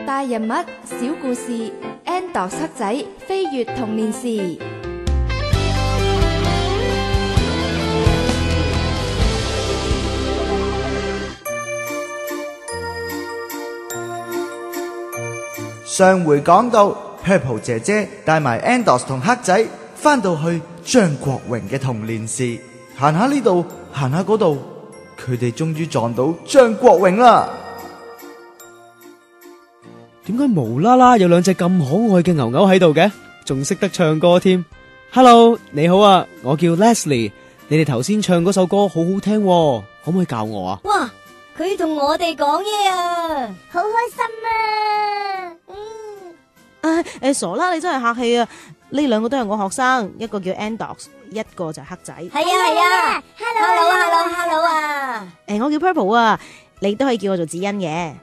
大人物、小故事 ，Andos 黑仔飛越童年時。上回講到 Purple 姐姐帶埋 Andos 同黑仔返到去張國榮嘅童年時，行下呢度，行下嗰度，佢哋終於撞到張國榮啦。點解無啦啦有兩隻咁可愛嘅牛牛喺度嘅？仲識得唱歌添。Hello， 你好啊，我叫 Leslie。你哋頭先唱嗰首歌好好聽喎，可唔可以教我啊？哇，佢同我哋講嘢啊，好開心啊！傻啦，你真係客氣啊！呢兩個都係我學生，一個叫 Andos， 一個就係黑仔。係啊 ，Hello 啊！我叫 Purple 啊，你都可以叫我做子欣嘅。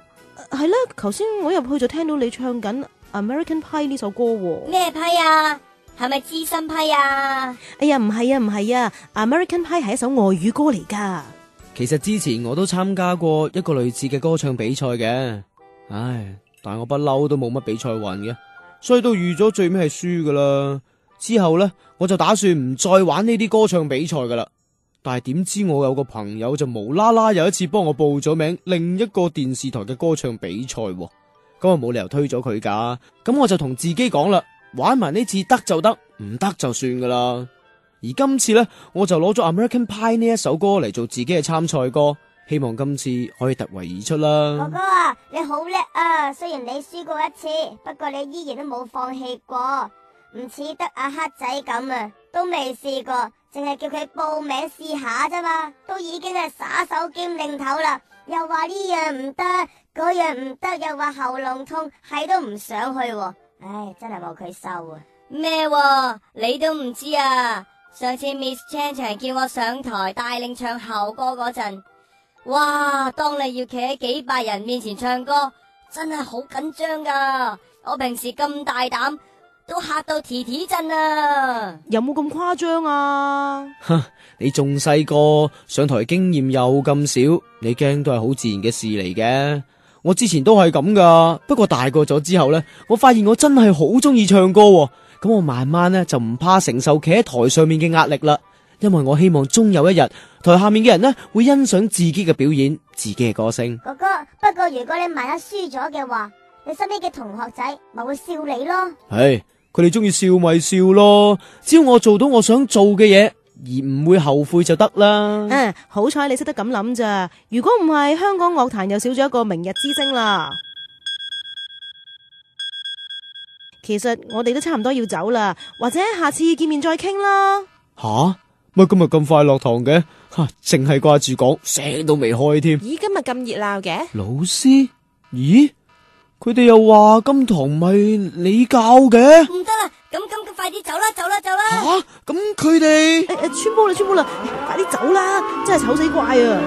係啦，頭先我入去就聽到你唱緊 American Pie 呢首歌喎。咩批啊？係咪資深批啊？哎呀，唔係啊 ，American Pie 係一首外語歌嚟噶。其實之前我都參加過一個類似嘅歌唱比賽嘅，唉，但我不嬲都冇乜比賽運嘅。所以都預咗最尾係輸噶啦。之後呢，我就打算唔再玩呢啲歌唱比賽噶啦。但係點知我有個朋友就無啦啦有一次幫我報咗名另一個電視台嘅歌唱比賽，咁我冇理由推咗佢噶。咁我就同自己講啦，玩埋呢次得就得，唔得就算噶啦。而今次呢，我就攞咗 American Pie 呢一首歌嚟做自己嘅參賽歌。希望今次可以突圍而出啦。哥哥啊，你好叻啊！雖然你輸過一次，不過你依然都冇放棄過，唔似得阿黑仔咁啊，都未試過，淨係叫佢報名試下啫嘛，都已經係耍手兼擰頭啦，又話呢樣唔得，嗰樣唔得，又話喉嚨痛，係都唔想去喎。唉，真係冇佢收啊！咩？你都唔知啊？上次 Miss Chan 係叫我上台帶領唱校歌嗰陣。哇！當你要企喺幾百人面前唱歌，真係好緊張噶。我平時咁大膽，都嚇到提提震啊！有冇咁誇張啊？你仲細個，上台經驗又咁少，你驚都係好自然嘅事嚟嘅。我之前都係咁噶，不過大個咗之後呢，我發現我真係好中意唱歌喎。咁我慢慢呢，就唔怕承受企喺台上面嘅壓力啦。因為我希望終有一日，台下面嘅人呢會欣賞自己嘅表演，自己嘅歌聲。哥哥，不過如果你萬一輸咗嘅話，你身邊嘅同學仔咪會笑你咯。係，佢哋中意笑咪笑咯，只要我做到我想做嘅嘢，而唔會後悔就得啦。好彩你識得咁諗咋，如果唔係，香港樂壇又少咗一個明日之星啦。其實我哋都差唔多要走啦，或者下次見面再傾啦。吓？乜今日咁快落堂嘅？淨係掛住講，聲都未開添。咦，今日咁熱鬧嘅？老師？咦？佢哋又話今堂唔係你教嘅？唔得啦，咁快啲走啦！吓？咁佢哋？穿煲啦！快啲走啦！真係醜死怪啊！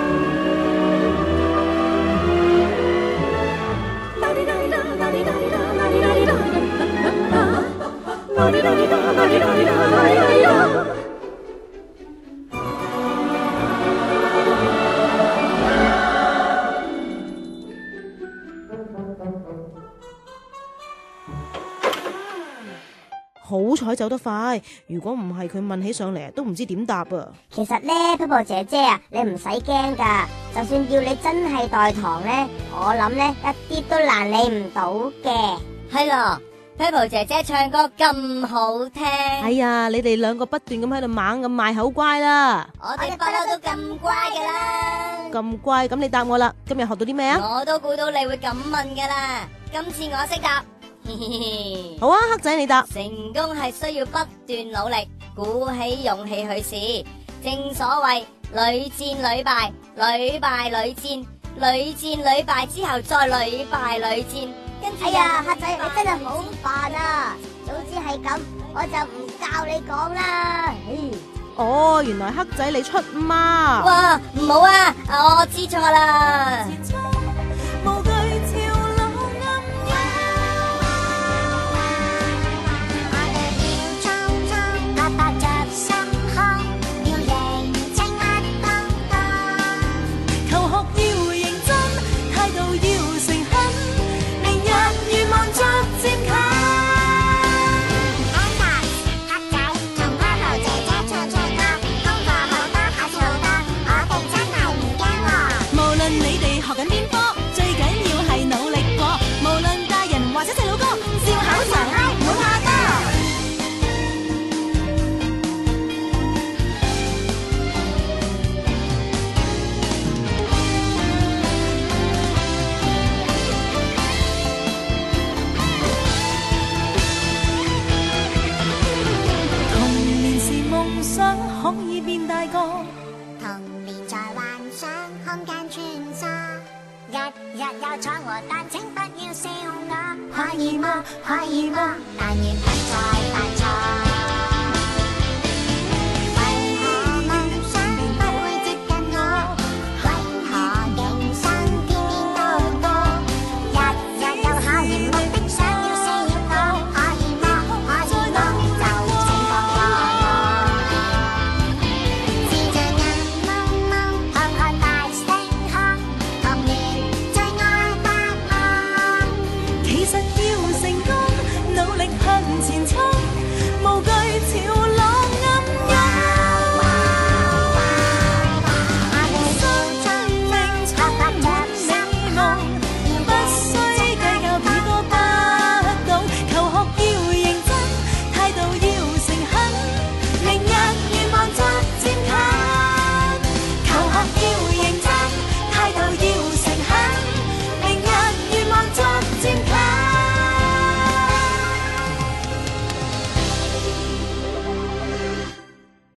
好彩走得快，如果唔係佢問起上嚟都唔知點答啊。其實呢 Purple 姐姐啊，你唔使驚噶，就算要你真係代堂呢，我諗呢一啲都難你唔到嘅。係咯 ，Purple 姐姐唱歌咁好聽。哎呀，你哋兩個不斷咁喺度猛咁賣口乖啦。我哋不嬲都咁乖噶啦。咁乖，咁你答我啦。今日學到啲咩啊？我都估到你會咁問噶啦。今次我識答。好啊，黑仔你答。成功係需要不斷努力，鼓起勇氣去試。正所謂屢戰屢敗，屢敗屢戰，屢戰屢敗之後再屢敗屢戰。跟住，哎呀，黑仔你真係好煩啊！早知係咁，我就唔教你講啦。哦，原來黑仔你出貓。哇，唔好啊，我知錯啦。日有闖禍，但請不要笑我。可以嗎？可以嗎？但願不再犯錯。